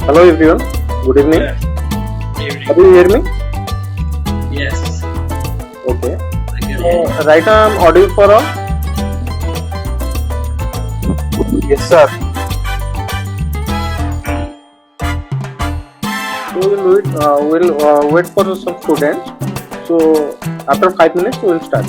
Hello everyone, good evening. Yeah, Can evening. you hear me? Yes, Okay. I can So hear you. right now I'm audible for all. Yes, sir. So we'll wait for some students. So after 5 minutes we'll start.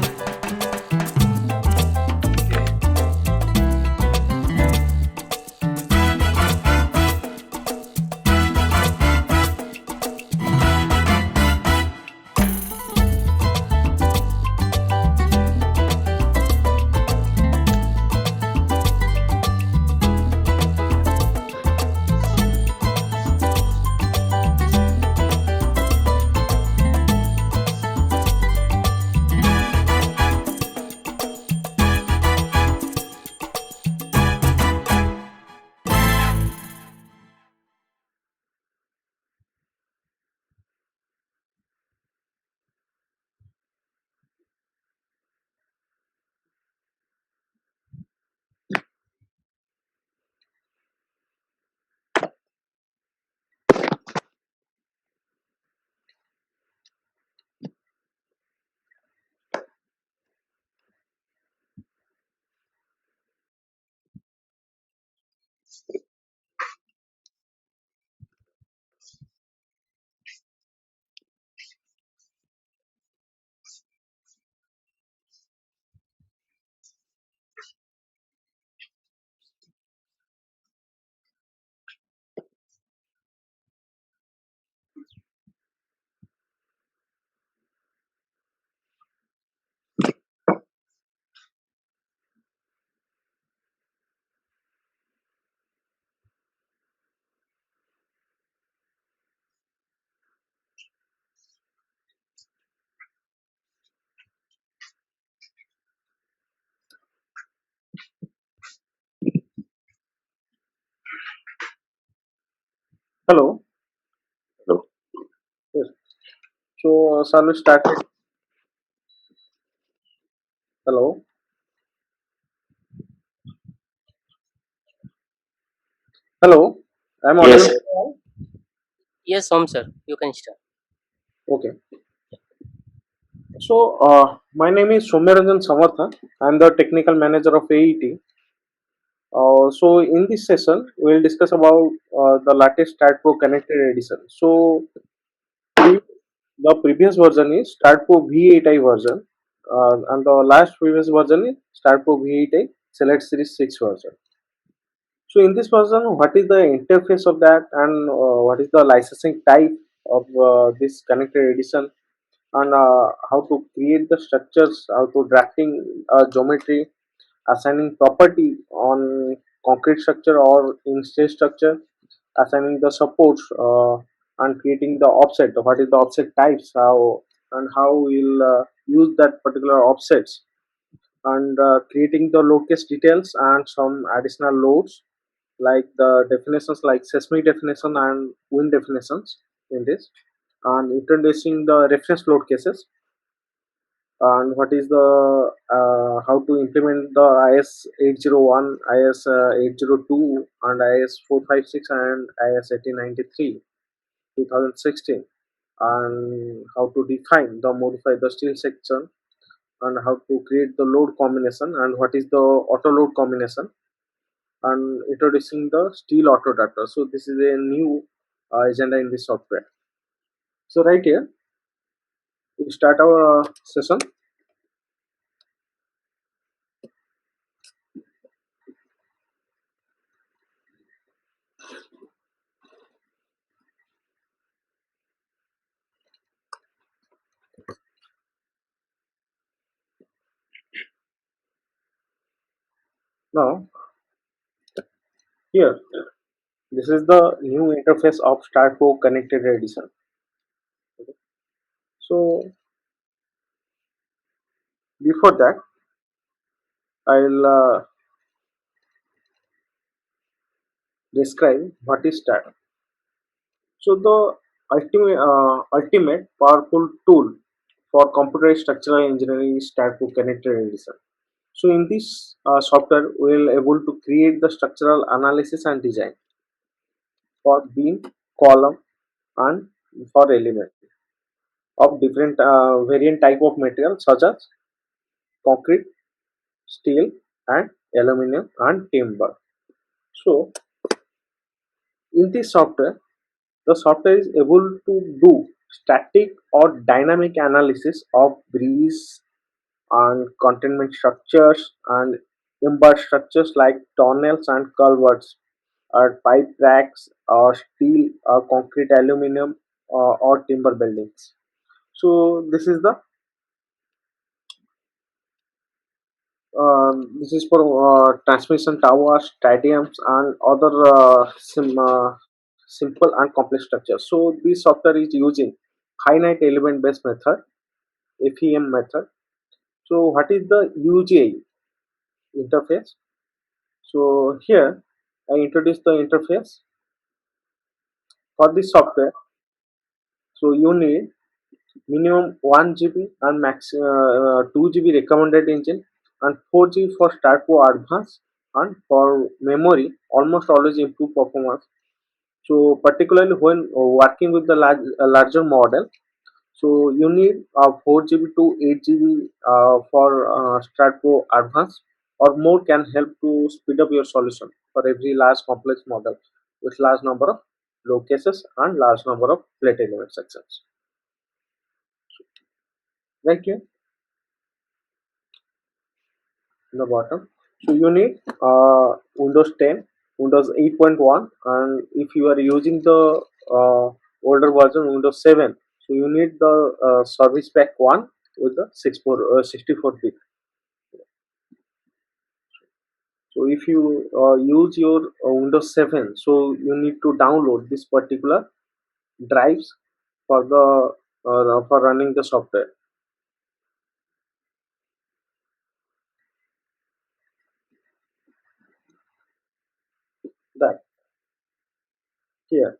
Okay. Hello. Hello. Yes. So shall we start it? Hello. Hello. I'm audible Yes. for all. Yes, Om sir, you can start. Okay. So my name is Soumyaranjan Samartha. I'm the technical manager of AET. So in this session, we'll discuss about the latest Start Pro Connected Edition. So the previous version is Start Pro V8i version, and the last previous version is Start Pro V8i Select Series 6 version. So in this version, what is the interface of that, and what is the licensing type of this connected edition, and how to create the structures, how to drafting geometry, assigning property on concrete structure or in state structure, assigning the supports, and creating the offset. What is the offset types? How and how we'll use that particular offsets, and creating the load case details and some additional loads like the definitions like seismic definition and wind definitions in this, and introducing the reference load cases, and what is the how to implement the IS 801, IS 802, and IS 456 and IS 1893 2016, and how to define the modify the steel section, and how to create the load combination and what is the auto load combination, and introducing the steel auto data. So this is a new agenda in this software. So right here we start our session. Now here, this is the new interface of Start Pro Connected Edition. So before that, I'll describe what is Start. So the ultimate powerful tool for computer structural engineering is Start Pro Connected Edition. So in this software, we'll able to create the structural analysis and design for beam, column, and for element of different variant type of material such as concrete, steel, and aluminum and timber. So in this software, the software is able to do static or dynamic analysis of breeze and containment structures and embedded structures like tunnels and culverts, or pipe racks, or steel, or concrete, aluminum, or timber buildings. So this is for transmission towers, stadiums, and other simple and complex structures. So this software is using finite element based method, FEM method. So what is the UGI interface? So here I introduce the interface for this software. So you need minimum 1 GB and max 2 GB recommended engine, and 4 GB for start for advanced, and for memory almost always improve performance. So particularly when working with the larger model, so you need 4 GB to 8 GB for Stratco Advanced, or more can help to speed up your solution for every large complex model with large number of low cases and large number of plate element sections. Right here in the bottom. So you need Windows 10, Windows 8.1, and if you are using the older version Windows 7, so you need the Service Pack 1 with the 64-bit. So if you use your Windows 7, so you need to download this particular drives for the for running the software. That here.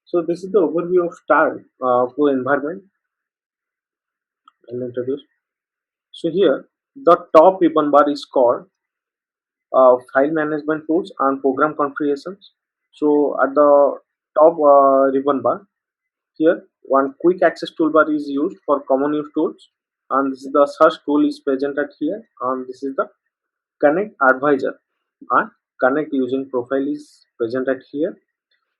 So this is the overview of Star Pro environment and introduced. So here the top ribbon bar is called file management tools and program configurations. So at the top ribbon bar, here one quick access toolbar is used for common use tools, and this is the search tool is presented here, and this is the connect advisor and connect using profile is presented here.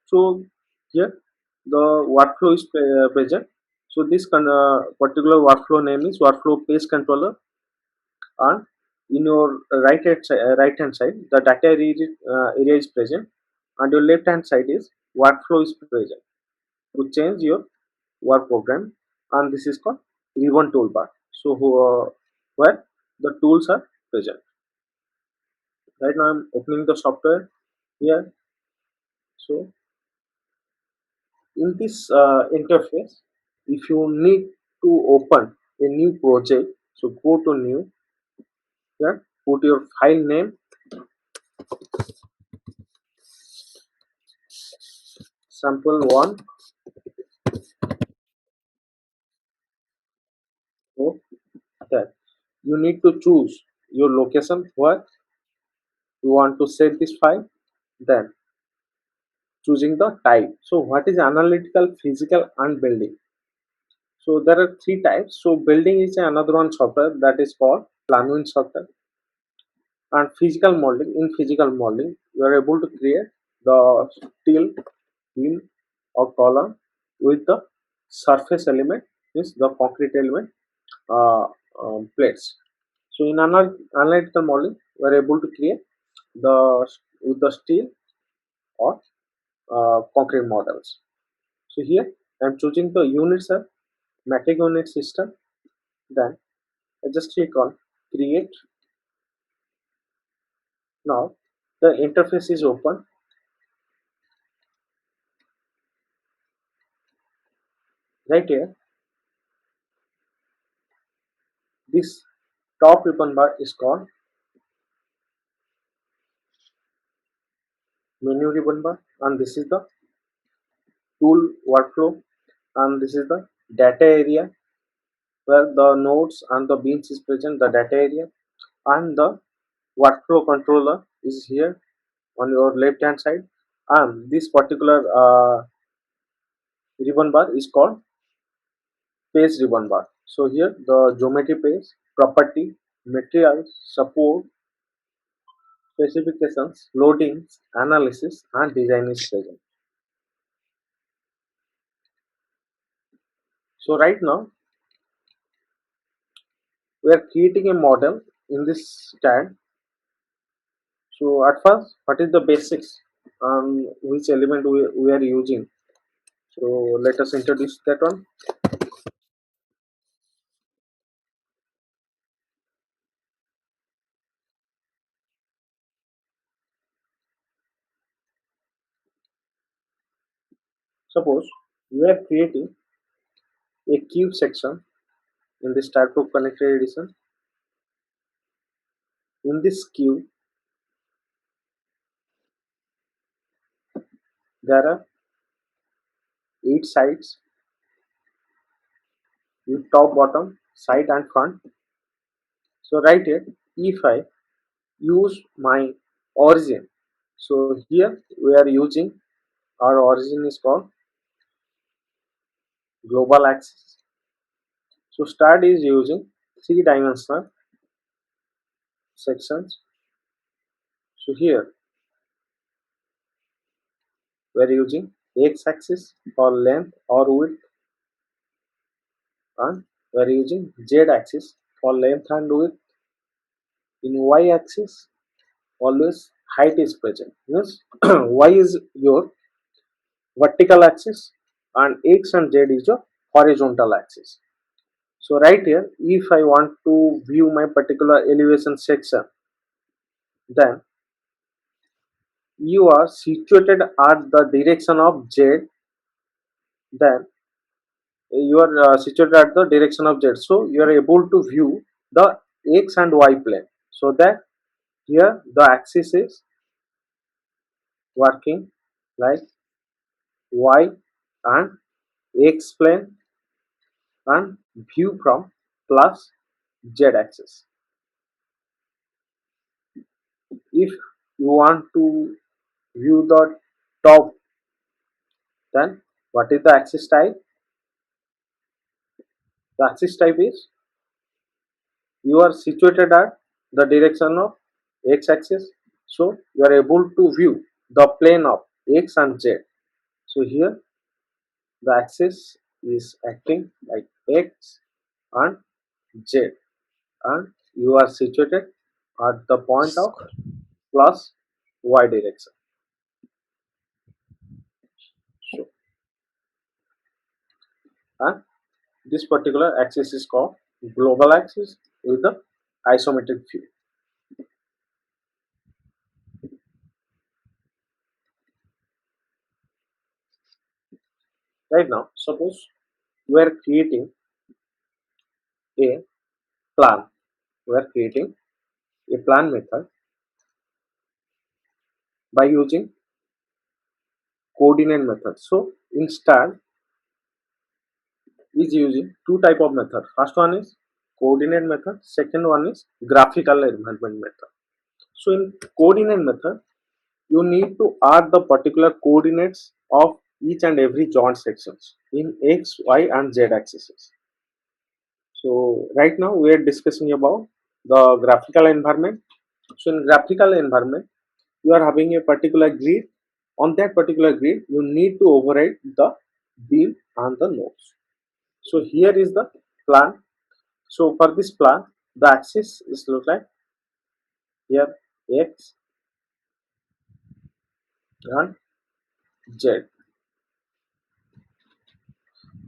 So here the workflow is present. So this particular workflow name is workflow page controller, and in your right hand side the data area is present, and your left hand side is workflow is present to change your work program, and this is called ribbon toolbar. So where the tools are present. Right now I'm opening the software here. So in this interface, if you need to open a new project, so go to new here, put your file name, sample one. So that you need to choose your location where you want to save this file, then choosing the type. So what is analytical, physical, and building? So there are three types. So building is another one software that is called Planwin software. And physical modeling, in physical modeling you are able to create the steel beam or column with the surface element, means the concrete element uh, plates. So in analytical modeling we are able to create the with the steel or concrete models. So here I am choosing the units are matic unit system, then I just click on create. Now the interface is open. Right here this top ribbon bar is called menu ribbon bar, and this is the tool workflow, and this is the data area where the nodes and the beans is present, the data area, and the workflow controller is here on your left hand side, and this particular ribbon bar is called page ribbon bar. So here the geometry page, property, materials, support, specifications, loadings, analysis, and design is present. So right now we are creating a model in this CAD. So at first, what is the basics? Which element we are using? So let us introduce that one. Suppose we are creating a cube section in this type of connected edition. In this cube, there are 8 sides with top, bottom, side, and front. So right here, if I use my origin, so here we are using our origin is called global axis. So start is using 3-dimensional sections. So here we are using x-axis for length or width, and we are using z-axis for length and width. In y-axis, always height is present. Means y is your vertical axis and x and z is your horizontal axis. So right here, if I want to view my particular elevation section, then you are situated at the direction of z, then you are situated at the direction of z, so you are able to view the x and y plane. So that here the axis is working like y and x plane and view from plus z axis. If you want to view the top, then what is the axis type? The axis type is you are situated at the direction of x axis, so you are able to view the plane of x and z. So here the axis is acting like x and z, and you are situated at the point of plus y direction. So and this particular axis is called global axis with the isometric view. Right now, suppose we are creating a plan. We are creating a plan method by using coordinate method. So instead is using two type of method. First one is coordinate method. Second one is graphical environment method. So in coordinate method, you need to add the particular coordinates of each and every joint sections in x, y, and z axes. So right now we are discussing about the graphical environment. So in graphical environment, you are having a particular grid. On that particular grid, you need to override the beam and the nodes. So here is the plan. So for this plan, the axis is look like here x and z.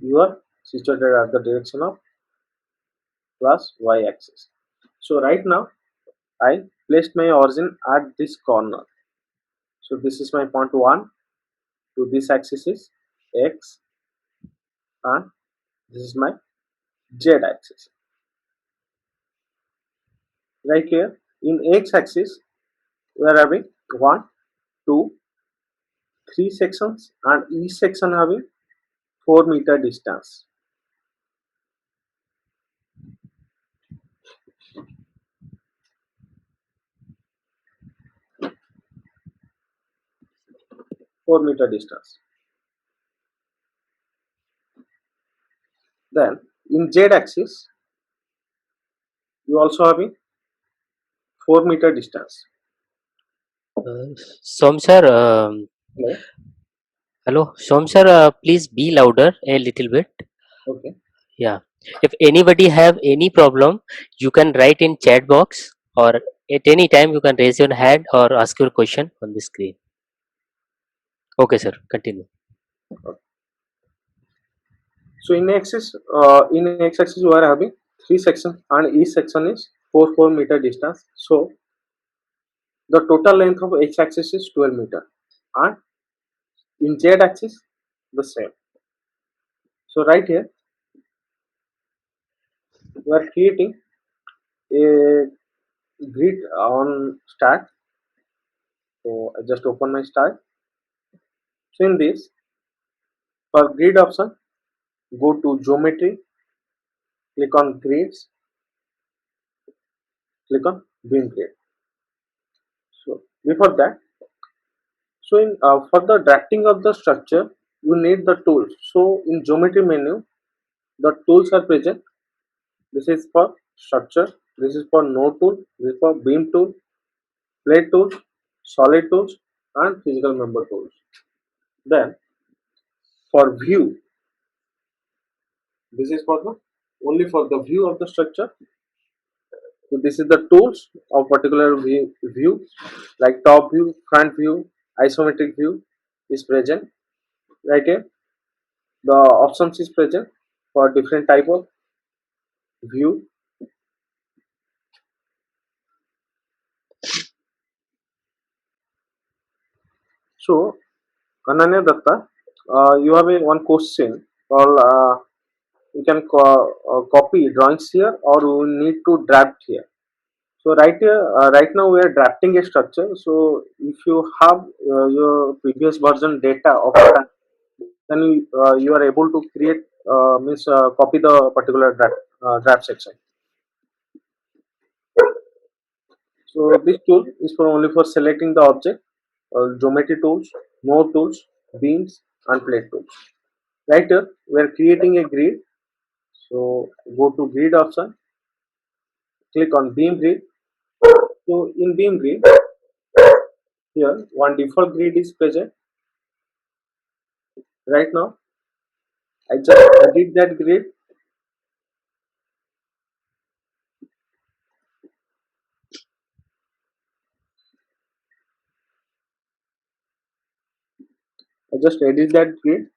You are situated at the direction of plus y axis. So right now I placed my origin at this corner. So this is my point 1. To this axis is x, and this is my z axis. Right here in x axis we are having 1, 2, 3 sections, and each section having 4-meter distance. 4 meter distance. Then in Z axis, you also have a 4 meter distance. Som sir, Hello. hello, Som sir, please be louder a little bit. Okay. Yeah. If anybody have any problem, you can write in chat box or at any time you can raise your hand or ask your question on the screen. Okay, sir. Continue. So in x-axis you are having three sections, and each section is 4 meter distance. So the total length of x-axis is 12 meter, and in z-axis the same. So right here we are creating a grid on start. So I just open my start. So in this, for grid option, go to geometry, click on grids, click on beam grid. So before that, so in for the drafting of the structure, you need the tools. So in geometry menu, the tools are present. This is for structure. This is for node tool. This is for beam tool, plate tools, solid tools, and physical member tools. Then for view, this is for the only for the view of the structure. So this is the tools of particular view like top view, front view, isometric view is present right here. The options is present for different type of view. So Ananya Datta, you have a one question called you can copy drawings here or you need to draft here. So right here, right now we are drafting a structure. So if you have your previous version data of that, then you are able to create means copy the particular draft section. So this tool is for only for selecting the object, geometry tools, node tools, beams, and plate tools. Right here, we are creating a grid. So go to grid option, click on beam grid. So in beam grid, here one default grid is present. Right now, I just edit that grid. I just edit that grid.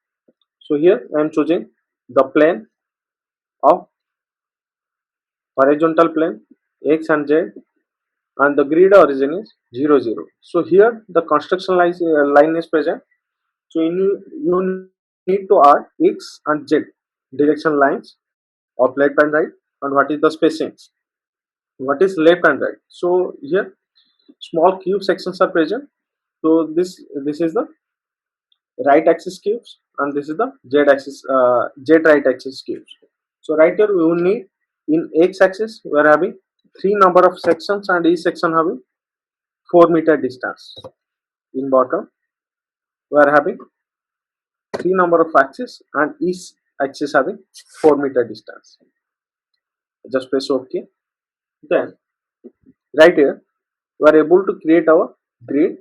So here I am choosing the plane of horizontal plane x and z, and the grid origin is 0 0. So here the construction line is present. So you need to add x and z direction lines of left and right, and what is the spacings, what is left and right. So here small cube sections are present. So this is the right axis cubes, and this is the z axis z right axis cubes. So right here we will need in x axis we are having three number of sections, and each section having 4 meter distance. In bottom we are having three number of axis, and each axis having 4 meter distance. Just press OK. Then right here we are able to create our grid.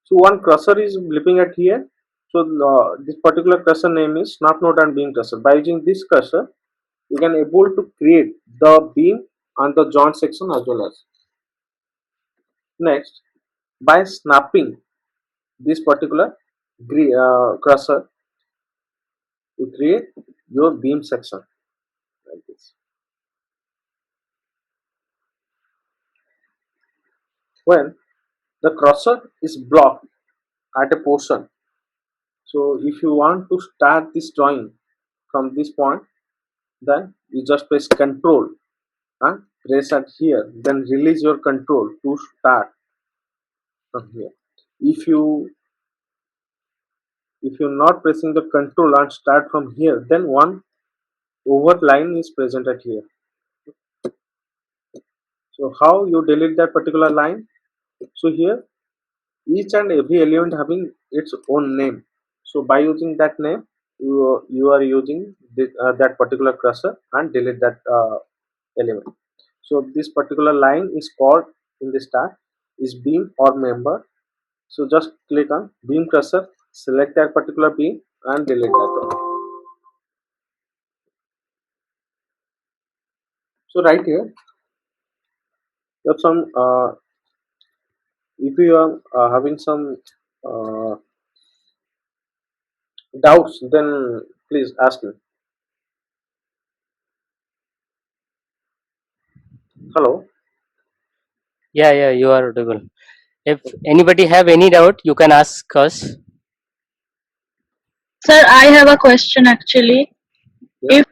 So one cursor is blipping at here. So this particular cursor name is snap node and beam cursor. By using this cursor, you can able to create the beam and the joint section as well as. Next, by snapping this particular cursor, you create your beam section like this. When the cursor is blocked at a portion, so if you want to start this drawing from this point, then you just press Control and press at here, then release your control to start from here. If you're not pressing the control and start from here, then one over line is present at here. So how you delete that particular line? So here each and every element having its own name. So by using that name, you are using that particular cursor and delete that element. So this particular line is called in the stack is beam or member. So just click on beam cursor, select that particular beam and delete that one. So right here, you have some. If you are having some uh, doubts, then please ask me. Hello. Yeah, you are audible. If anybody have any doubt, you can ask us. Sir, I have a question actually. Yeah.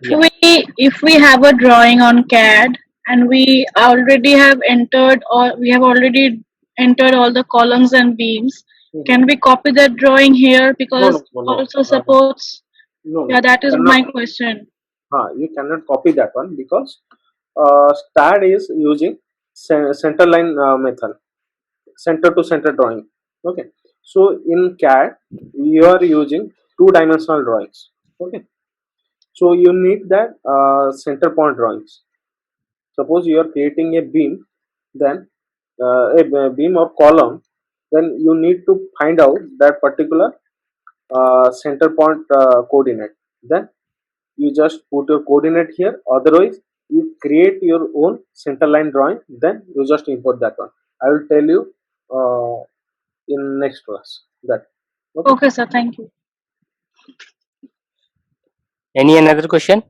If we have a drawing on CAD and we already have entered or we have already entered all the columns and beams, Mhm. can we copy that drawing here? No, Because no, no, also no. supports. No, Yeah, that is cannot. my question. You cannot copy that one because STAD is using center line method, center to center drawing. Okay. So in CAD, you are using two-dimensional drawings. Okay. So you need that center point drawings. Suppose you are creating a beam, then a beam or column, then you need to find out that particular center point coordinate. Then you just put your coordinate here. Otherwise, you create your own center line drawing. Then you just import that one. I will tell you in next class that. Okay. Okay, sir. Thank you. Any another question?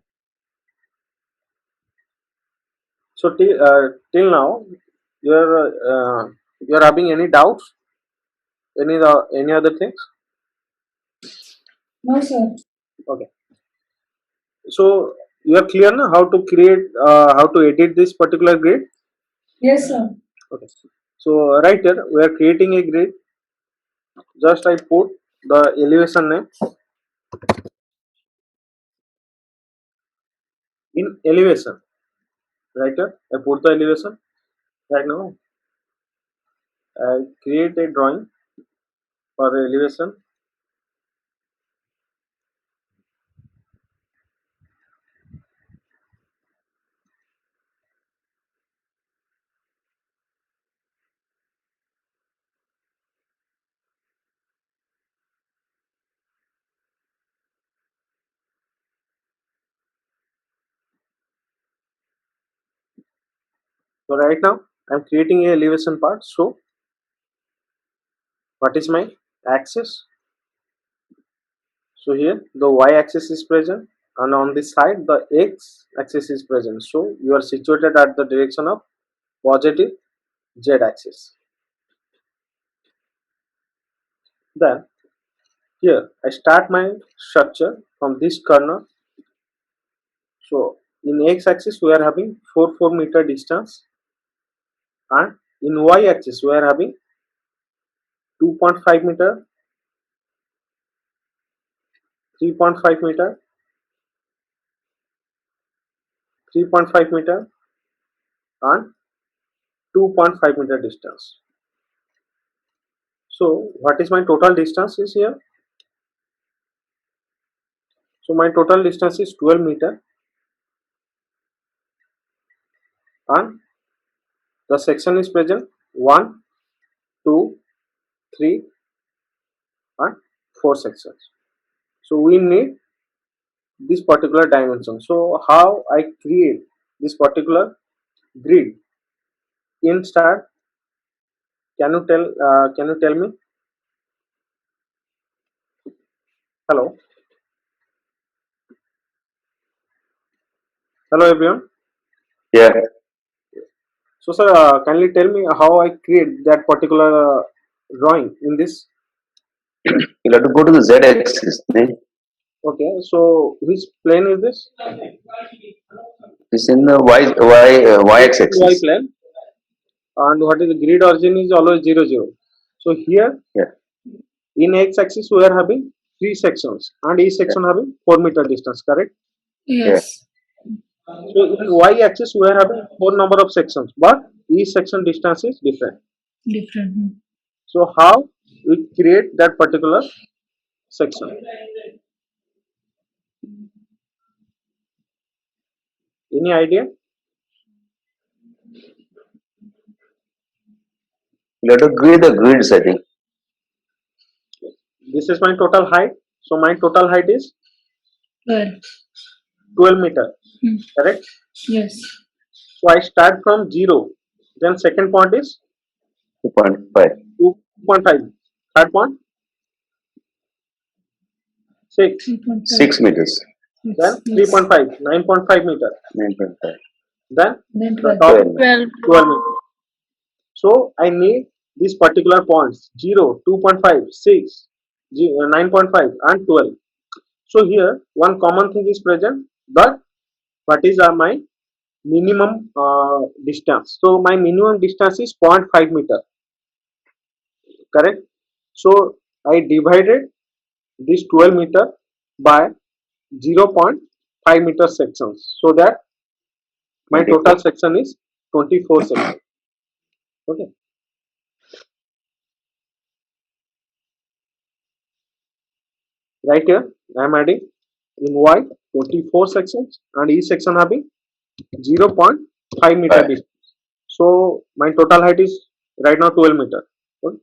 So till now, you're having any doubts? Any other things? No, sir. Okay. So you are clear now how to create, how to edit this particular grid. Yes, sir. Okay. So right here we are creating a grid. Just I put the elevation name. In elevation, right here I put the elevation. Right now I create a drawing for elevation. So right now I'm creating a elevation part. So what is my axis? So here the y-axis is present, and on this side the x-axis is present. So you are situated at the direction of positive z-axis. Then here I start my structure from this corner. So in x-axis we are having 4 meter distance, and in y-axis we are having 2.5 meter, 3.5 meter, 3.5 meter, and 2.5 meter distance. So what is my total distance is here? So my total distance is 12 meter, and the section is present 1, 2, 3, and 4 sections. So we need this particular dimension. So how I create this particular grid in STAR? Can you tell? Can you tell me? Hello, hello everyone. Yeah. So sir, kindly tell me how I create that particular drawing in this. You'll have to go to the Z axis. Okay, so which plane is this? It's in the y Y axis. plane. And what is the grid origin is always 0, 0. So here Yeah. in x-axis we are having 3 sections, and each section having 4 meter distance. Correct? Yes. So in y-axis we are having 4 number of sections, but each section distance is different. Different. So how we create that particular section. Any idea? You have to create the grids, I think. This is my total height. So my total height is 12. 12 meter. Hmm. Correct? Yes. So I start from 0. Then second point is 2.5. 2.5. Third point 6. 3.5. 6 meters. Then Yes. 3.5. 9.5 meter. 9.5. Then Then the 12. top 12. 12. 12 meter. So I need these particular points 0, 2.5, 6, 9.5 and 12. So here one common thing is present, but what is my minimum distance? So my minimum distance is 0.5 meter. Correct? So I divided this 12 meter by 0.5 meter sections, so that my total section is 24 sections. Okay. Right here I am adding in white 24 sections and each section having 0.5 meter Right. distance. So my total height is right now 12 meter. Okay.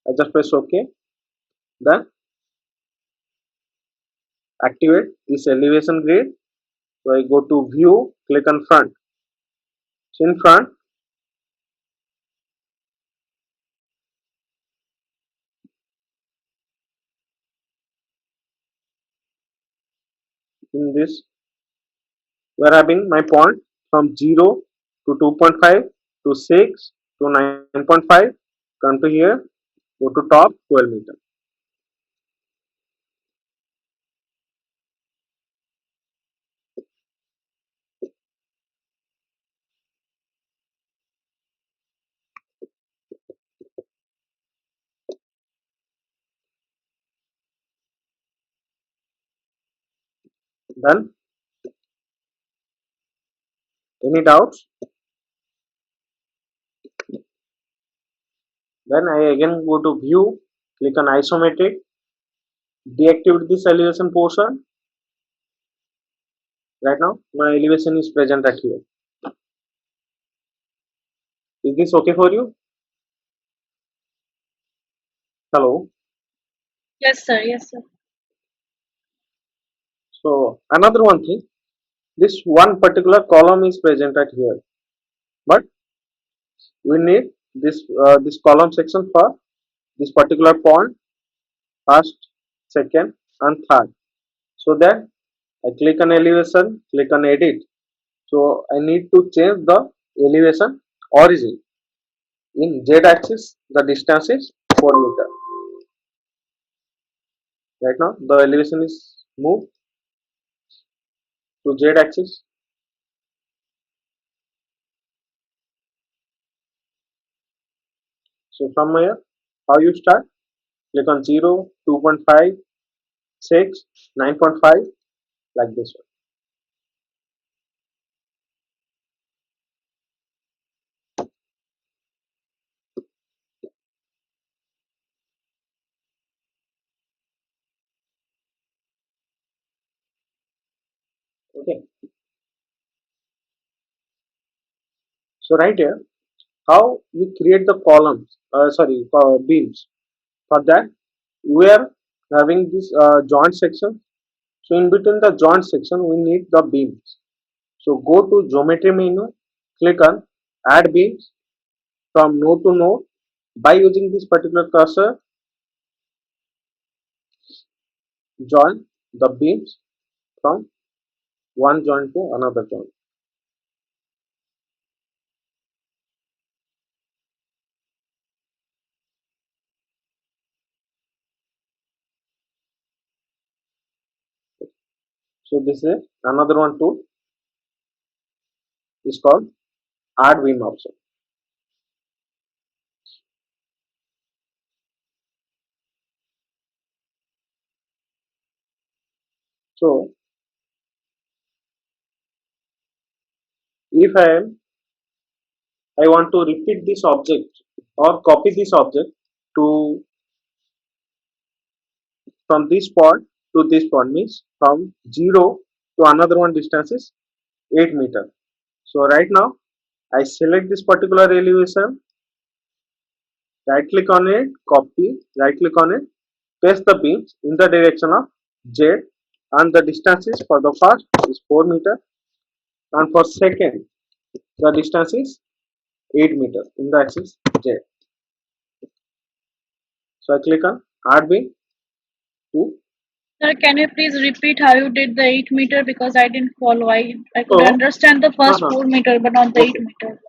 I just press OK. Then activate this elevation grid. So I go to view, click on front. So in front, in this, we are having my point from 0 to 2.5 to 6 to 9.5. Come to here, go to top 12 meter. Done. Any doubts? Then I again go to view, click on isometric, deactivate this elevation portion. Right now my elevation is present at here. Is this okay for you? Hello. Yes, sir. Yes, sir. So another one thing, this one particular column is present at here, but we need this column section for this particular point, first, second and third. So that I click on elevation, click on edit. So I need to change the elevation origin. In Z axis the distance is 4 meter. Right now the elevation is moved to Z axis. So from here, how you start? Click on 0, 2.5, 6, 9.5, like this one. Okay. So right here, how you create the columns, beams. For that, we are having this joint section. So in between the joint section, we need the beams. So go to geometry menu, click on add beams from node to node. By using this particular cursor, join the beams from one joint to another joint. So this is another one tool, is called add beam option. So if I want to repeat this object or copy this object to from this point to this point means from 0 to another one distance is 8 meter. So right now I select this particular elevation, right click on it, copy, right click on it, paste the beams in the direction of Z, and the distance is for the first is 4 meter and for second the distance is 8 meter in the axis Z. So I click on add beam to Sir, can you please repeat how you did the 8 meter, because I didn't follow. I could oh understand the first uh-huh. 4 meter, but not the Okay. 8 meter.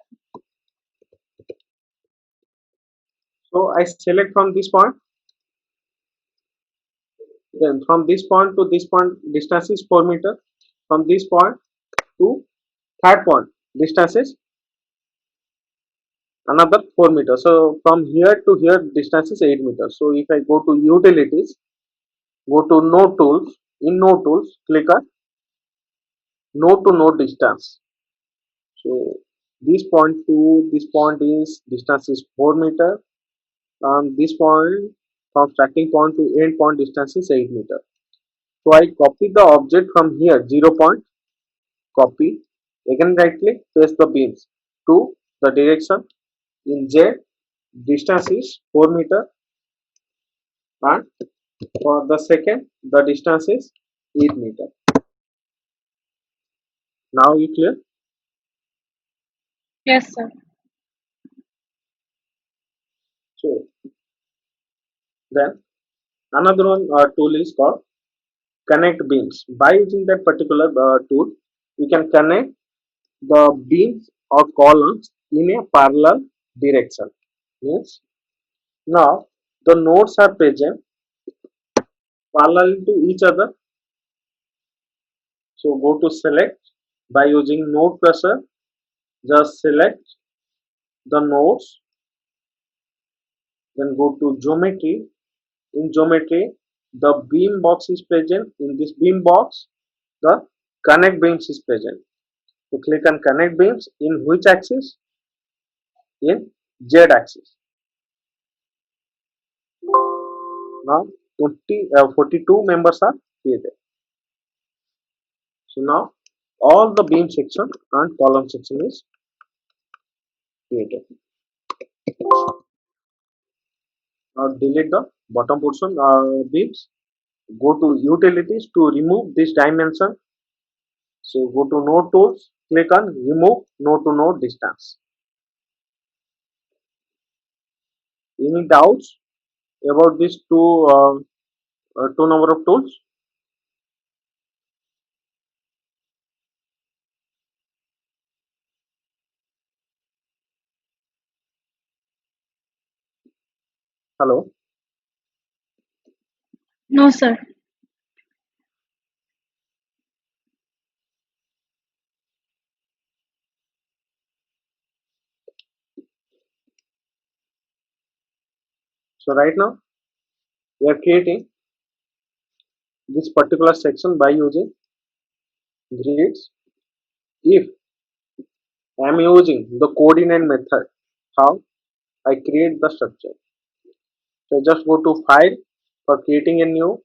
So I select from this point, then from this point to this point distance is 4 meter, from this point to third point distance is another 4 meters. So from here to here distance is 8 meters. So if I go to utilities, go to node tools, in node tools click on node to node distance. So this point to this point is distance is 4 meter, and this point from starting point to end point distance is 8 meter. So I copy the object from here 0 point, copy, again right click, paste the beams to the direction in Z, distance is 4 meter, and for the second the distance is 8 meter. Now you clear? Yes, sir. So then another one tool is called connect beams. By using that particular tool, you can connect the beams or columns in a parallel direction. Yes. Now the nodes are present parallel to each other. So go to select by using node cursor. Just select the nodes. Then go to geometry. In geometry, the beam box is present. In this beam box, the connect beams is present. So click on connect beams in which axis? In Z axis. Now 42 members are created. So now all the beam section and column section is created. Now delete the bottom portion beams. Go to utilities to remove this dimension. So go to node tools, click on remove node to node distance. Any doubts about these two number of tools? Hello. No, sir. So right now we are creating this particular section by using grids. If I am using the coordinate method, how I create the structure. So I just go to file for creating a new,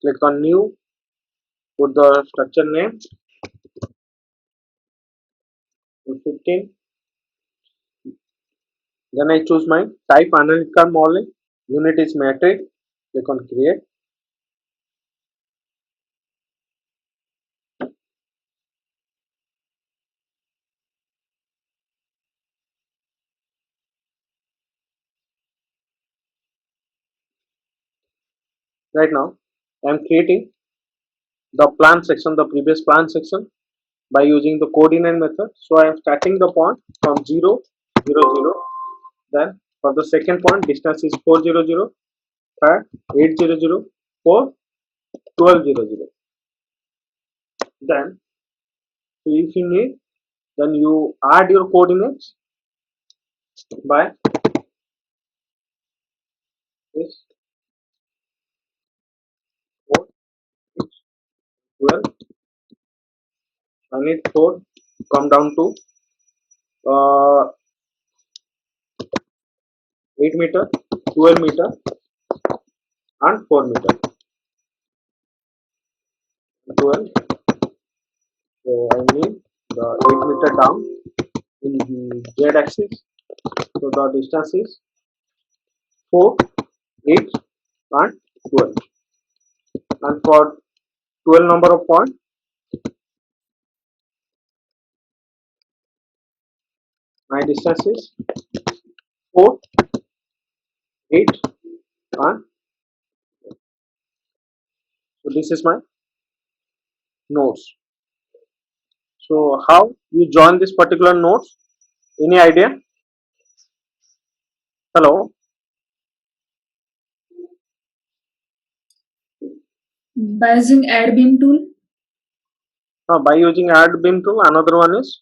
click on new, put the structure name 15. Then I choose my type analytical modeling. Unit is metric. Click on create. Right now I am creating the plan section, the previous plan section by using the coordinate method. So I am starting the point from 0, 0, 0. Then for the second point distance is 400, third 800, fourth 1200. Then if you need, then you add your coordinates by this 4, 12. I need 4 come down to 8 meter, 12 meter and 4 meter. 12. So I need the 8 meter down in the z axis. So the distance is 4, 8 and 12. And for 12 number of points, my distance is 4, 8 and so this is my nodes. So how you join this particular nodes? Any idea? Hello? By using add beam tool. By using add beam tool. Another one is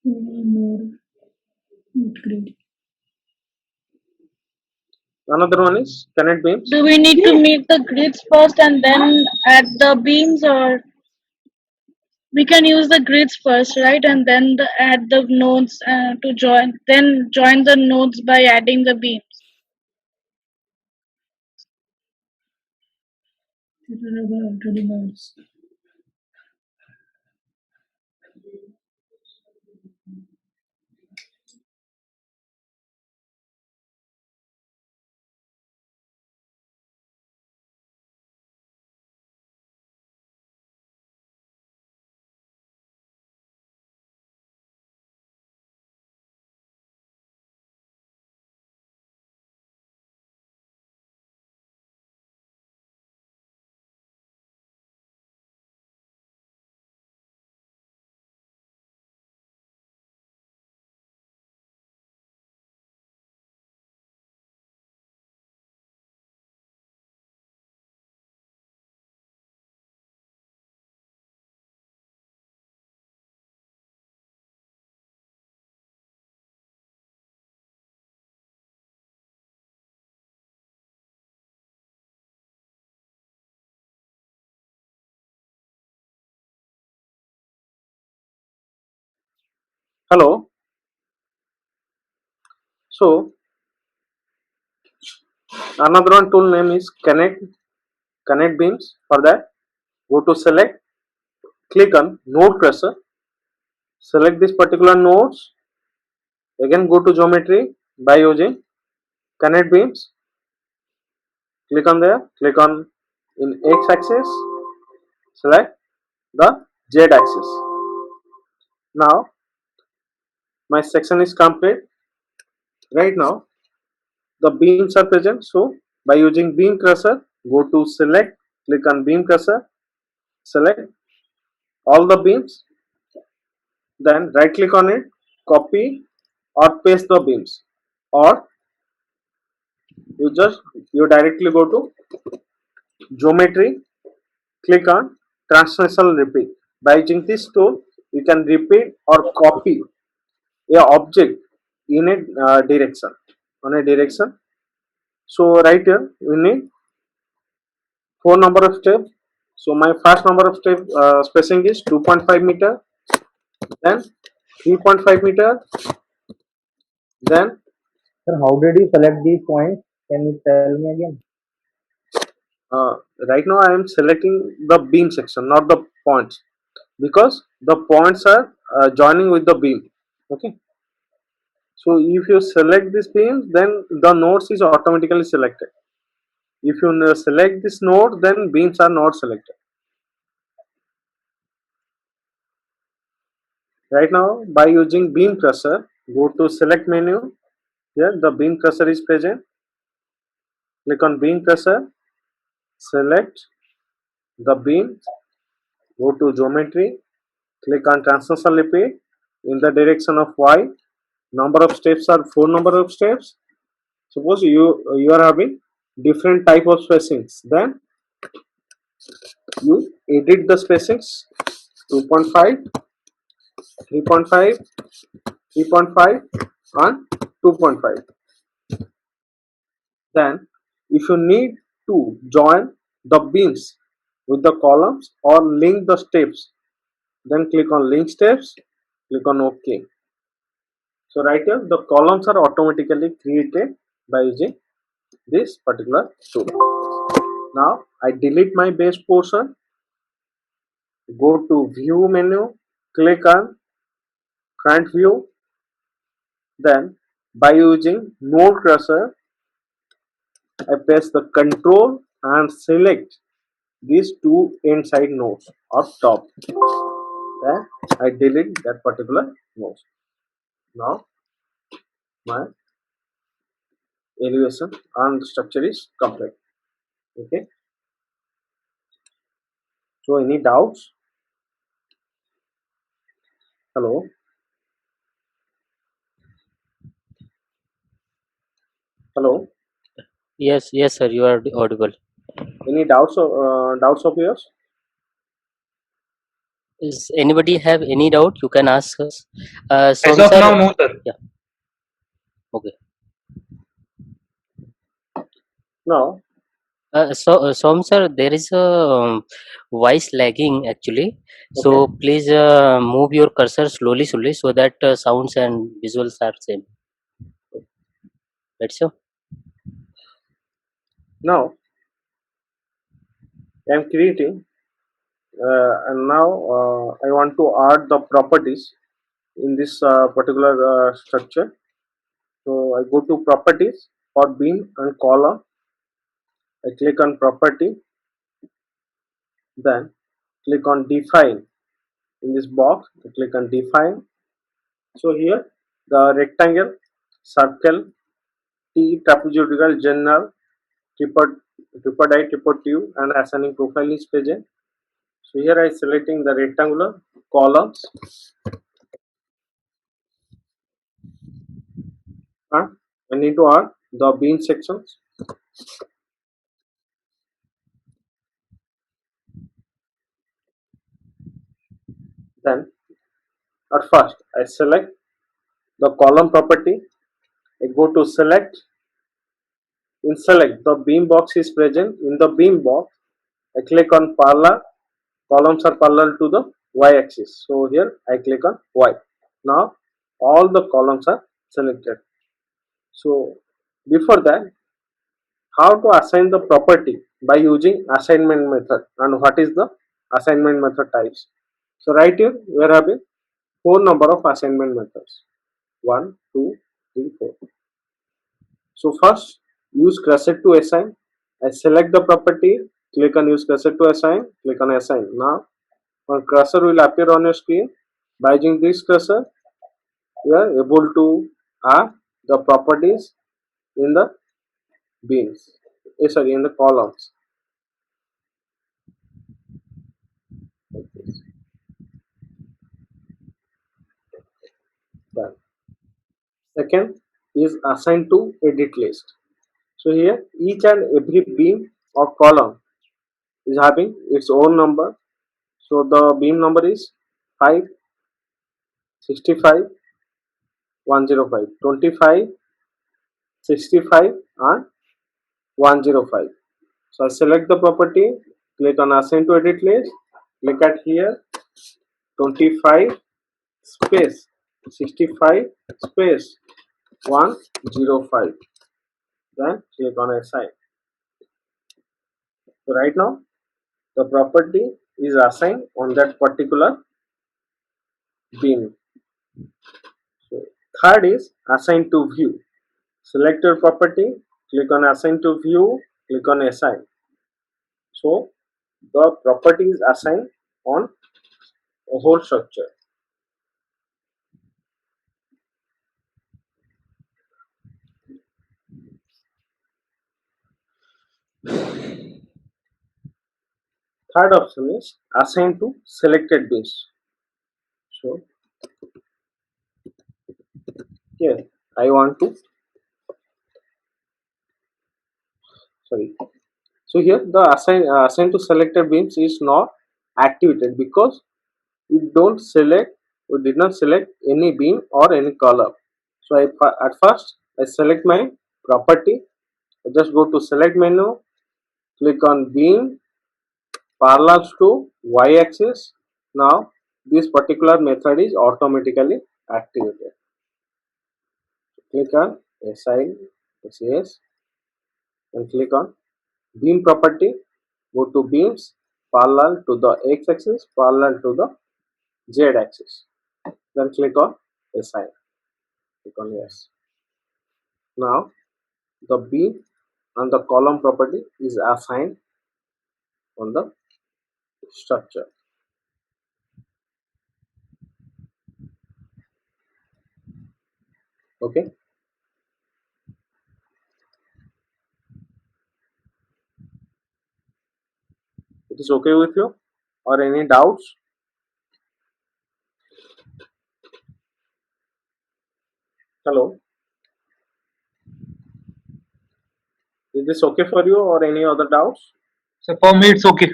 Node. Grid. another one is connect beams. Do we need to make the grids first and then add the beams, or we can use the grids first, right? And then add the nodes to join, then join the nodes by adding the beams. Already nodes. Hello. So another one tool name is connect beams. For that, go to select, click on node tracer, select this particular nodes. Again go to geometry by using connect beams. Click on there, click on in x axis, select the z axis. Now my section is complete. Right now the beams are present, so by using beam cursor, go to select, click on beam cursor, select all the beams, then right click on it, copy or paste the beams, or you directly go to geometry, click on translational repeat. By using this tool you can repeat or copy a object in a direction, on a direction. So right here we need 4 number of steps. So my first number of step spacing is 2.5 meter, then 3.5 meter, then Sir, how did you select these points? Can you tell me again? uh, right now I am selecting the beam section, not the points, because the points are joining with the beam. Okay, so if you select this beam, then the nodes is automatically selected. If you select this node, then beams are not selected. Right now by using beam cursor, go to select menu. Here the beam cursor is present. Click on beam cursor, select the beam, go to geometry, click on translational repeat in the direction of y. Number of steps are 4 number of steps. Suppose you are having different type of spacings, then you edit the spacings 2.5, 3.5, 3.5 and 2.5. Then if you need to join the beams with the columns or link the steps, then click on link steps, click on OK. So right here the columns are automatically created by using this particular tool. Now I delete my base portion, go to view menu, click on front view, then by using node cursor, I press the control and select these two inside nodes up top. Then I delete that particular node. Now my elevation and the structure is complete. Okay. So any doubts? Hello. Hello. Yes, yes, sir. You are audible. Any doubts of yours? Is anybody have any doubt? You can ask us. As Som of sir. now, no, sir. Yeah. Okay. Now Som sir, there is a voice lagging actually. So okay. please move your cursor slowly, so that sounds and visuals are same. That's so. Now I am creating and now I want to add the properties in this particular structure. So I go to properties for beam and column. I click on property, then click on define. In this box, I click on define. So here the rectangle, circle, T, trapezoidal, general, tripadite, tripod and ascending profile is present. So here I selecting the rectangular columns and I need to add the beam sections. Then at first I select the column property. I go to select. In select, the beam box is present. In the beam box, I click on parallel. Columns are parallel to the y-axis. So here I click on y. Now all the columns are selected. So before that, how to assign the property by using assignment method and what is the assignment method types. So right here we are having 4 number of assignment methods. 1, 2, 3, 4. So first use cursor to assign. I select the property, click on use cursor to assign, click on assign. Now one cursor will appear on your screen. By using this cursor, you are able to add the properties in the beams. Sorry, in the columns. Like this. Done. Second is assign to edit list. So here each and every beam or column is having its own number. So the beam number is 5, 65, 105, 25, 65 and 105. So I select the property, click on assign to edit list, click at here 25 space 65 space 105, then click on assign. So right now the property is assigned on that particular beam. So third is assign to view. Select your property, click on assign to view, click on assign. So the property is assigned on a whole structure. Third option is assign to selected beams. So here I want to So here the assign to selected beams is not activated because we did not select any beam or any color. So at first I select my property. I just go to select menu, click on beam parallel to y-axis. Now this particular method is automatically activated. Click on assign SAS and click on beam property, go to beams parallel to the x-axis, parallel to the z-axis. Then click on assign. Click on yes. Now the beam and the column property is assigned on the structure. Okay. It is okay with you, or any doubts? Hello. Is this okay for you, or any other doubts? So for me, it's okay.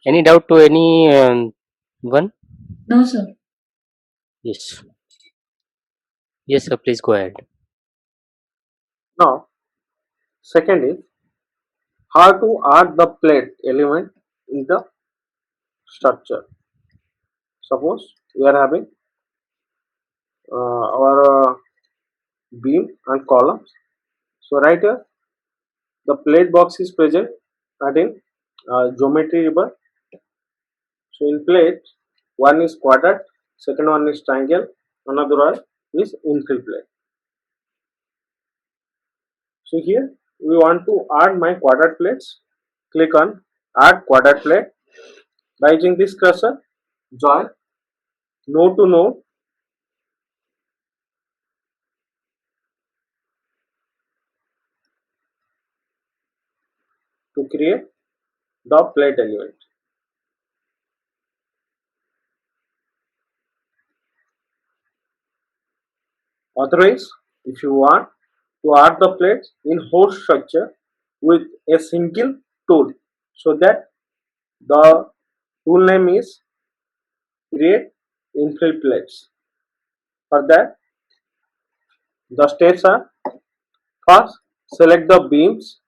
Any doubt to any one? No, sir. Yes. Yes, sir. Please go ahead. Now, second is how to add the plate element in the structure. Suppose we are having our beam and columns. So right here, the plate box is present at in geometry ribbon. So in plate, one is quadrat, second one is triangle, another one is infill plate. So here we want to add my quadrat plates. Click on add quadrat plate. By using this cursor, join node to node. To create the plate element. Otherwise, if you want to add the plates in whole structure with a single tool, so that the tool name is create infill plates. For that, the steps are: first, select the beams,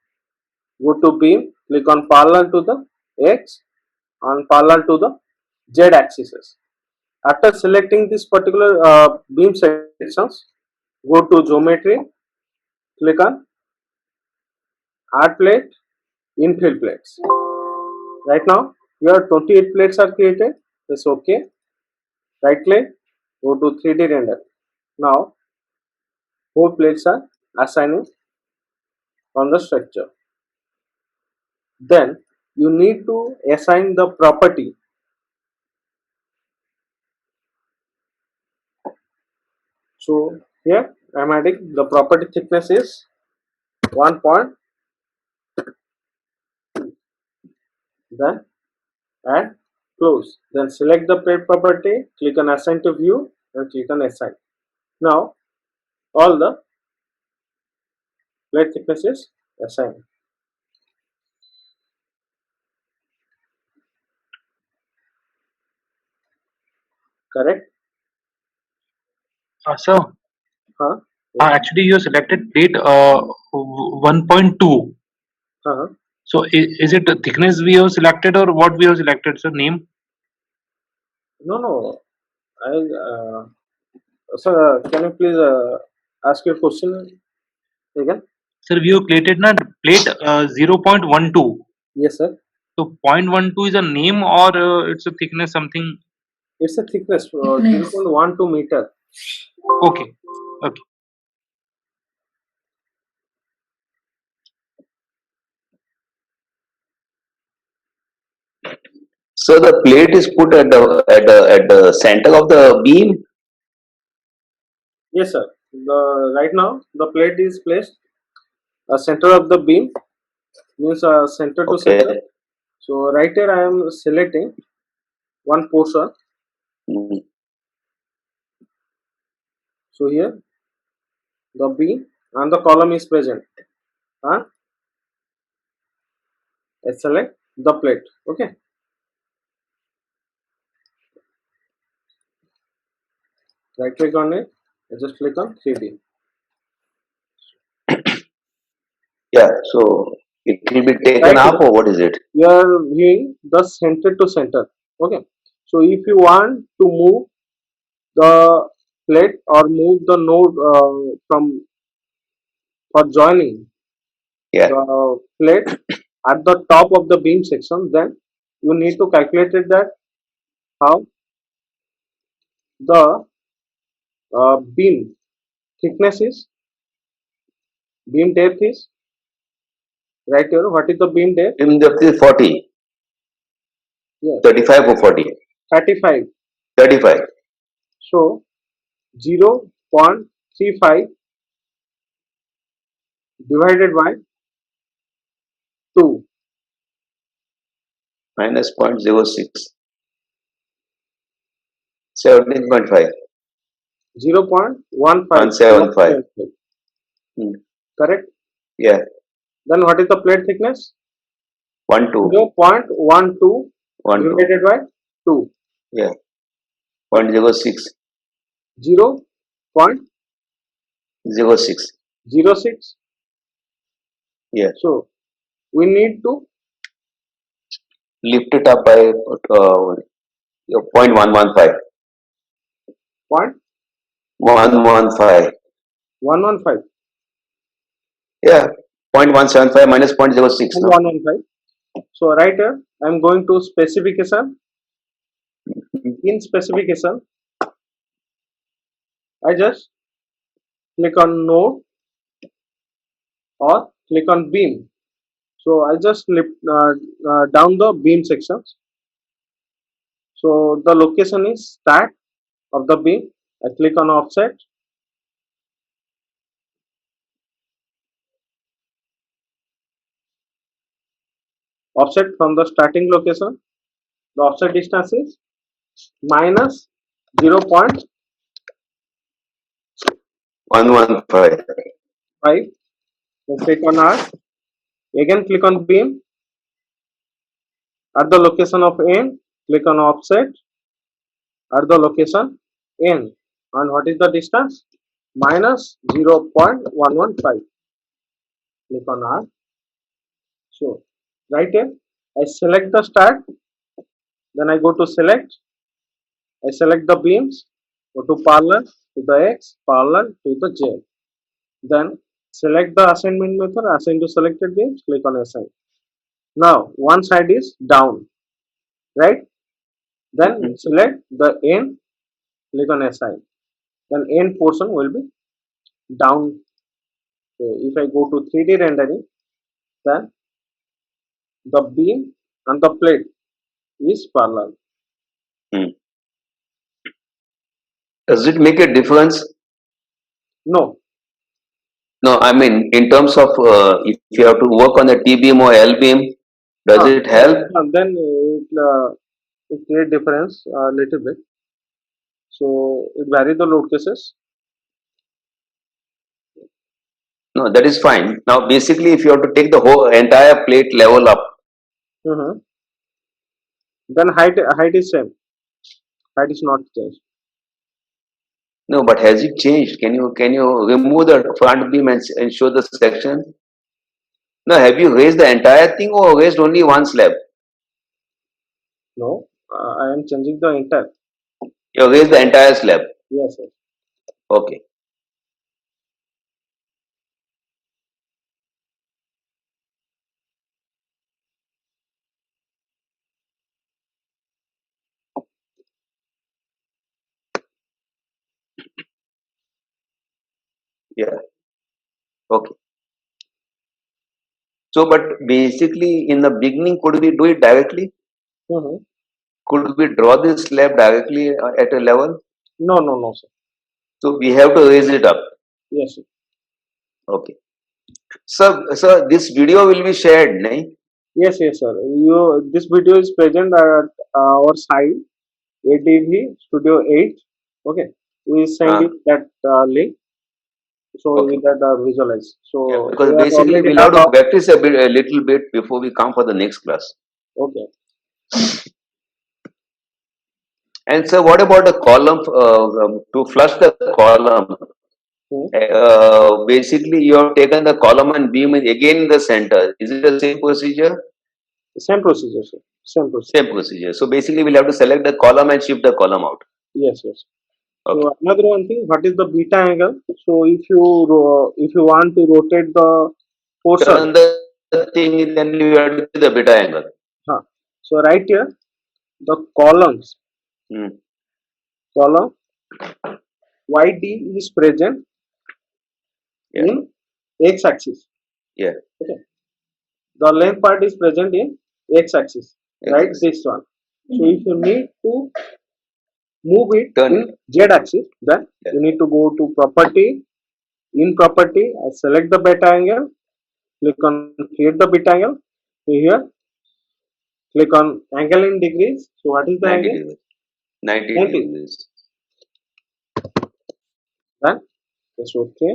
go to beam, click on parallel to the x and parallel to the z axis. After selecting this particular beam sections, go to geometry, click on add plate, infill plates. Right now, here 28 plates are created. Press OK. Right click, go to 3D render. Now, 4 plates are assigned on the structure. Then, you need to assign the property. So, here I am adding the property thickness is 1 point. Then add close. Then select the plate property, click on assign to view and click on assign. Now all the plate thickness is assigned. Correct? Sir, Huh? actually you selected plate 1.2. Uh-huh. So is it the thickness we have selected or what we have selected? Sir, name? No. Sir, can you please ask your question again? Sir, we have created na plate 0.12. Yes, sir. So 0.12 is a name or it's a thickness something? It's a thickness, Thickness. 0.12 meter. Okay. Okay. So the plate is put at the center of the beam. Yes, sir. Right now the plate is placed center of the beam, means center to center. Okay. So right here I am selecting one portion. Mm. So here the beam and the column is present. And I select the plate. Okay. Right click on it. I just click on 3D. Yeah. So it will be taken Right up here, or what is it? you are viewing the center to center. Okay. So if you want to move the plate or move the node from for joining Yeah. the plate at the top of the beam section, then you need to calculate it that how the beam thickness is, beam depth is, right here. What is the beam depth? Beam depth is 40, Yes, 35 or 40, 35. 35. So 0.35 divided by 2. Minus 0.06, 17.5, 0.15. 175. Hmm. Correct? Yeah, Then what is the plate thickness? 1, 2, 0.12 1, 2. divided by 2. Yeah, 0.06, 0.06. 06. Yeah, So we need to lift it up by 0.115. 115. 0.115. Yeah, 0.175 minus 0.06. No? 115. So right here I am going to specification. In specification, I just click on node or click on beam. So I just lift down the beam sections. So the location is start of the beam. I click on offset. Offset from the starting location. The offset distance is minus 0.5. 115. Then click on R. Again click on beam. At the location of N, click on offset. At the location N. And what is the distance? Minus 0.115. Click on R. So right here I select the start. Then I go to select. I select the beams. Go to parallel to the X, parallel to the Z. Then select the assignment method. Assign to selected beams. Click on assign. Now one side is down, right? Then select the N. Click on assign. Then end portion will be down. So if I go to 3D rendering, then the beam and the plate is parallel. Hmm. Does it make a difference? No, No, I mean, in terms of if you have to work on a T beam or L beam, does it help? then it create difference a little bit. So it vary the load cases. No, that is fine. Now, basically, if you have to take the whole entire plate level up, Then height is same. Height is not changed. no, but has it changed? Can you remove the front beam and show the section? No, have you raised the entire thing or raised only one slab? No, I am changing the entire. You raised the entire slab. Yes, sir. Okay. Yeah. Okay. So, but basically, in the beginning, could we do it directly? Could we draw this slab directly at a level? No, sir. So we have to raise it up. Yes, sir. Okay. So, this video will be shared, nahi? Yes, sir. This video is present at our site, ADV Studio 8. Okay, we send you that link. So Okay. with that visualize. So Yeah, because we have basically already we'll have done to practice a little bit before we come for the next class. okay. And so, what about the column? To flush the column, basically you have taken the column and beam again in the center. Is it the same procedure? Same procedure, sir. Same procedure. Same procedure. So basically, we'll have to select the column and shift the column out. Yes. Okay. So another one thing, what is the beta angle? So if you want to rotate the portion, Turn the thing, then you have to do the beta angle. huh, so right here the column YD is present Yeah. in x axis. Yeah. Okay. The length part is present in x axis, right? Yes. This one. So if you need to move it Turn in z axis, then Yeah. you need to go to property. In property, I select the beta angle, click on create the beta angle. So here, click on angle in degrees. So what is the 90 angle? degrees. 90 90. degrees. Then just okay.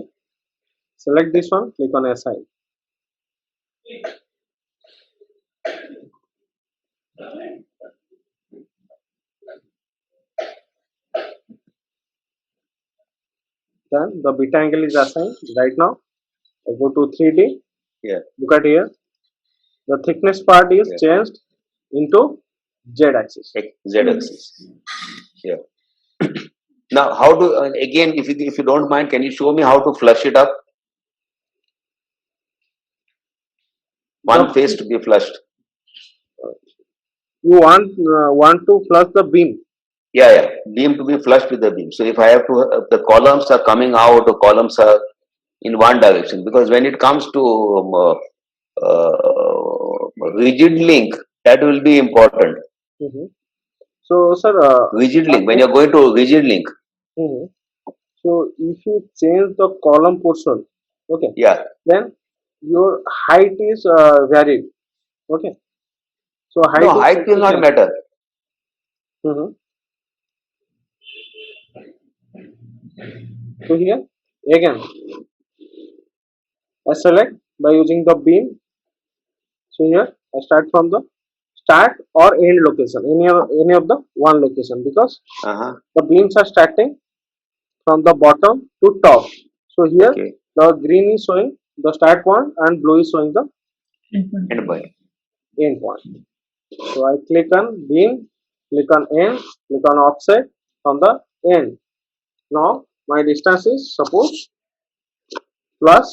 Select this one, click on SI. Then the beta angle is assigned. Right now, I go to 3D. Yeah. Look at here. The thickness part is Yeah. changed into Z axis. Z axis. Yeah. Now, how to again, if you don't mind, can you show me how to flush it up? One The- face to be flushed. You want to flush the beam. Yeah. Beam to be flushed with the beam. So if I have to, the columns are coming out, the columns are in one direction, because when it comes to rigid link, that will be important. Mhm. So, sir, Rigid link, when you're going to rigid link, mhm. So if you change the column portion, okay, yeah, then your height is varied. Okay, so height no, is height will not matter. Mhm. So here again, I select by using the beam. So here I start from the start or end location, any of the one location, because Uh-huh. the beams are starting from the bottom to top. So here Okay. the green is showing the start point and blue is showing the And by end point. So I click on beam, click on end, click on offset on the end. Now my distance is suppose plus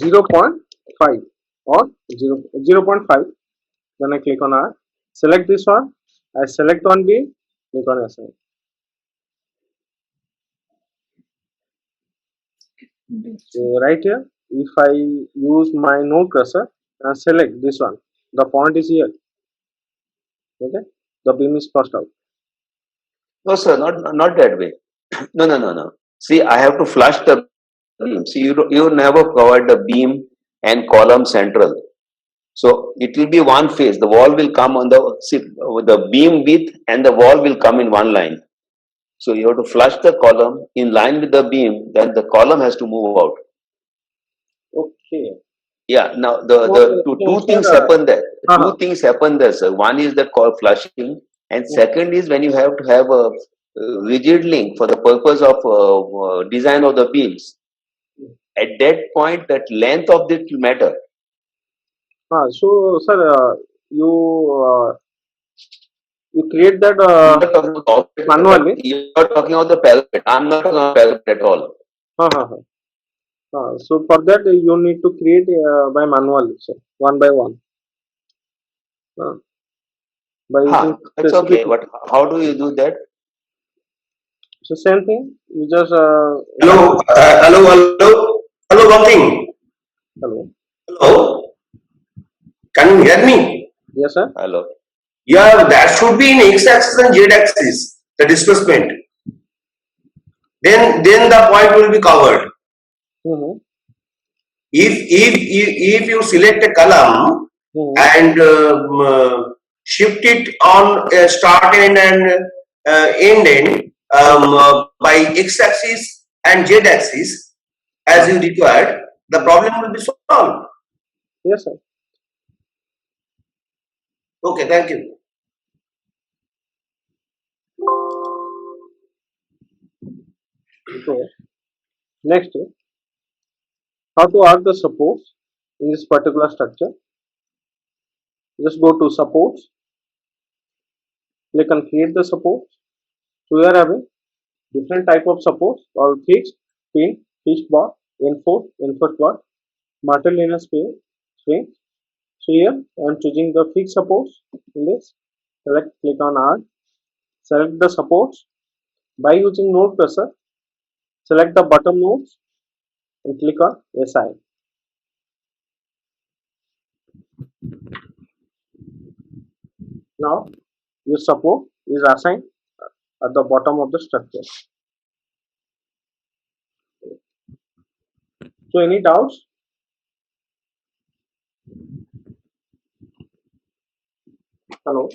0.5 or 0.5. Then I click on R, select this one, I select one beam, click on assign. So right here, if I use my node cursor and select this one, the point is here. Okay, the beam is crossed out. no, sir, not that way. No. See, I have to flush the beam. See, you never provide the beam and column central. So it will be one phase. The wall will come on the beam width and the wall will come in one line. So you have to flush the column in line with the beam. Then the column has to move out. Okay. Yeah. Now the Okay, two so things sir, happen there. uh-huh. Two things happen there, sir. One is that called flushing, and second is when you have to have a rigid link for the purpose of design of the beams. At that point, that length of it will matter. So sir, you you create that I'm not talking about manually. you are talking about the parapet. I'm not talking about parapet at all. So for that you need to create by manually, sir, one by one. By using That's specific. okay. But how do you do that? So same thing. You just Hello, Gautam. hello. Hello, can you hear me? Yes, sir. Hello. Yeah, that should be in x-axis and z-axis, the displacement. Then the point will be covered. Mm-hmm. If you select a column and shift it on start end and end by x-axis and z-axis as you required, the problem will be solved. Yes, sir. Okay, thank you. So next, how to add the supports in this particular structure. Just go to supports, click on create the support. So we are having different type of supports or fixed, pin, fixed bar, enforced bar, multilinear string. So here I am choosing the fixed supports in this. Click on add, select the supports by using node cursor, select the bottom nodes and click on SI. Now your support is assigned at the bottom of the structure. So any doubts? Hello.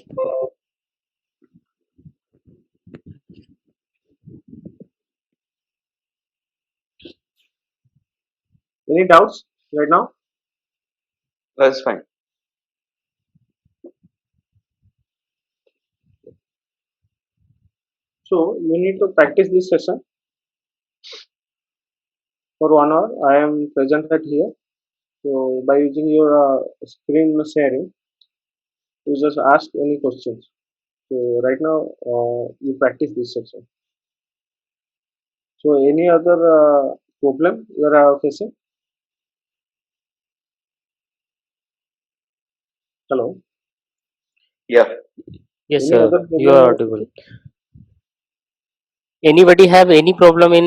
Any doubts right now? That's fine. So you need to practice this session for 1 hour. I am present at here. So by using your screen sharing, you just ask any questions. So right now you practice this session. So any other problem you are facing? Hello. Yeah. Yes, Any sir. other You problem are you are audible. facing? Anybody have any problem in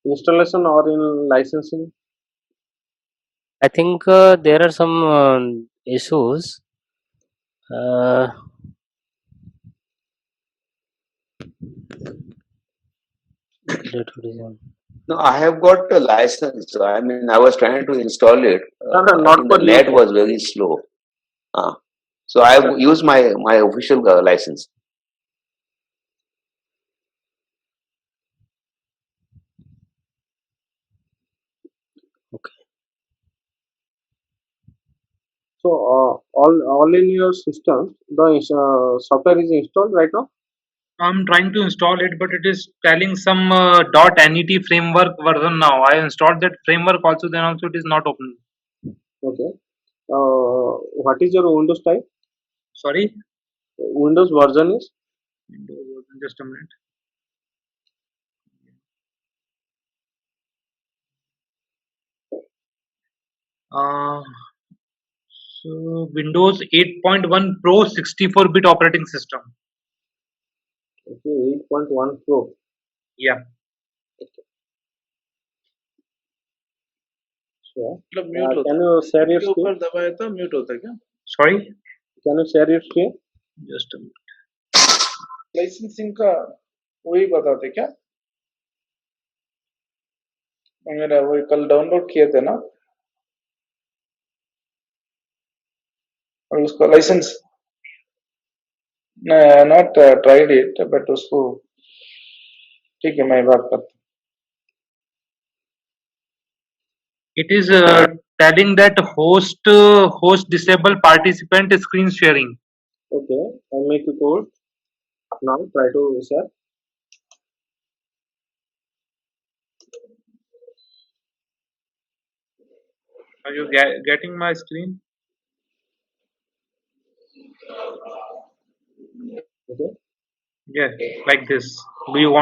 Installation or in licensing? I think there are some issues. That would is, No, I have got a license. I mean, I was trying to install it. No, no, I not think the for you, net sir. was very slow. So I have used my official license. okay. So all in your system, the software is installed right now. I'm trying to install it, but it is telling some .NET framework version now. I installed that framework also, then also it is not opening. Okay. What is your Windows type? Sorry? Windows version is Windows version, just a minute. So Windows 8.1 Pro 64-bit operating system. okay. 8.1 Pro. Yeah. Sure. Mute होता Can you share your के screen? ऊपर दबाए तो mute होता है क्या Sorry? Can you share your screen? Just a minute. Licensing का वही बताते क्या मेरा वही कल डाउनलोड किए थे ना और उसका licence not tried it but उसको ठीक है मैं बात करता It is telling that host disable participant screen sharing. Okay. I'll make you code. Now try to share. Are you getting my screen? Okay. Yeah, like this. Do you want